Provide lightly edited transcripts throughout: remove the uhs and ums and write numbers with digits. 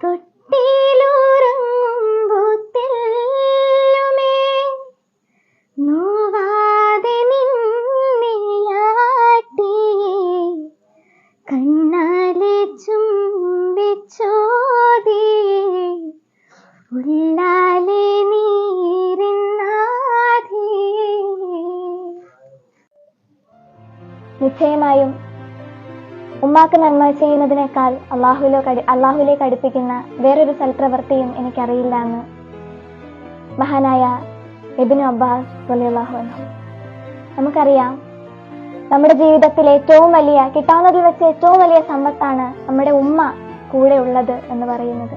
തൊട്ടിലുറങ്ങുമ്പൊത്തെല്ലുമേ നോവാതെ നിന്നെയാട്ടി കണ്ണാലെ ചുംബിച്ചോതി ഉള്ളാലെ നീരിന്നാധി. നിശ്ചയമായും ഉമ്മാക്ക് നന്മ ചെയ്യുന്നതിനേക്കാൾ അള്ളാഹുലേക്ക് അടുപ്പിക്കുന്ന വേറൊരു സൽപ്രവൃത്തിയും എനിക്കറിയില്ല എന്ന് മഹാനായ ഇബ്നു അബ്ബാസ് റളിയല്ലാഹു അൻഹു. നമുക്കറിയാം, നമ്മുടെ ജീവിതത്തിൽ കിട്ടാവുന്നതിൽ വെച്ച് ഏറ്റവും വലിയ സമ്പത്താണ് നമ്മുടെ ഉമ്മ കൂടെ ഉള്ളത് എന്ന് പറയുന്നത്.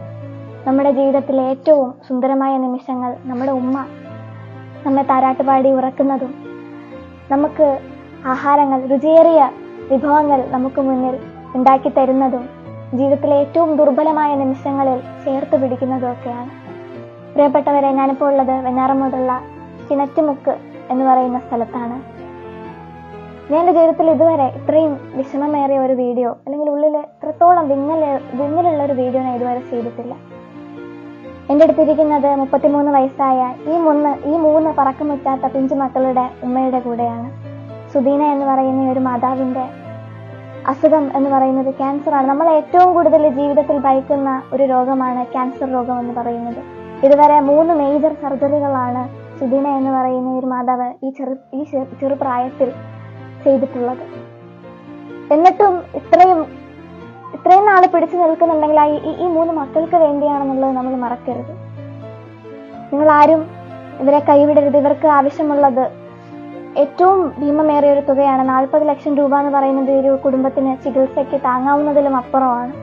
നമ്മുടെ ജീവിതത്തിലെ ഏറ്റവും സുന്ദരമായ നിമിഷങ്ങൾ നമ്മുടെ ഉമ്മ നമ്മെ താരാട്ടുപാടി ഉറക്കുന്നതും നമുക്ക് ആഹാരങ്ങൾ, രുചിയേറിയ വിഭവങ്ങൾ നമുക്ക് മുന്നിൽ ഉണ്ടാക്കി തരുന്നതും ജീവിതത്തിലെ ഏറ്റവും ദുർബലമായ നിമിഷങ്ങളിൽ ചേർത്ത് പിടിക്കുന്നതും ഒക്കെയാണ്. പ്രിയപ്പെട്ടവരെ, ഞാനിപ്പോൾ ഉള്ളത് വെഞ്ഞാറമൂടുള്ള കിണറ്റുമുക്ക് എന്ന് പറയുന്ന സ്ഥലത്താണ്. ഞാൻ എൻ്റെ ജീവിതത്തിൽ ഇതുവരെ ഇത്രയും വിഷമമേറിയ ഒരു വീഡിയോ, അല്ലെങ്കിൽ ഉള്ളിൽ ഇത്രത്തോളം വിങ്ങലുള്ള ഒരു വീഡിയോ ഞാൻ ഇതുവരെ ചെയ്തിട്ടില്ല. എൻ്റെ അടുത്തിരിക്കുന്നത് 33 വയസ്സായ ഈ മൂന്ന് പറക്കമുറ്റാത്ത പിഞ്ചു മക്കളുടെ ഉമ്മയുടെ കൂടെയാണ്. സുദീന എന്ന് പറയുന്ന ഒരു മാതാവിന്റെ അസുഖം എന്ന് പറയുന്നത് ക്യാൻസറാണ്. നമ്മൾ ഏറ്റവും കൂടുതൽ ജീവിതത്തിൽ ഭയക്കുന്ന ഒരു രോഗമാണ് ക്യാൻസർ രോഗം എന്ന് പറയുന്നത്. ഇതുവരെ 3 മേജർ സർജറികളാണ് സുദീന എന്ന് പറയുന്ന ഒരു മാതാവ് ഈ ചെറുപ്രായത്തിൽ ചെയ്തിട്ടുള്ളത്. എന്നിട്ടും ഇത്രയും നാള് പിടിച്ചു നിൽക്കുന്നുണ്ടെങ്കിൽ ഈ 3 മക്കൾക്ക് വേണ്ടിയാണെന്നുള്ളത് നമ്മൾ മറക്കരുത്. നിങ്ങൾ ആരും ഇവരെ കൈവിടരുത്. ഇവർക്ക് ആവശ്യമുള്ളത് ഏറ്റവും ഭീമമേറിയ ഒരു തുകയാണ്. 40 ലക്ഷം രൂപ എന്ന് പറയുന്നത് ഒരു കുടുംബത്തിന് ചികിത്സയ്ക്ക് താങ്ങാവുന്നതിലും അപ്പുറമാണ്.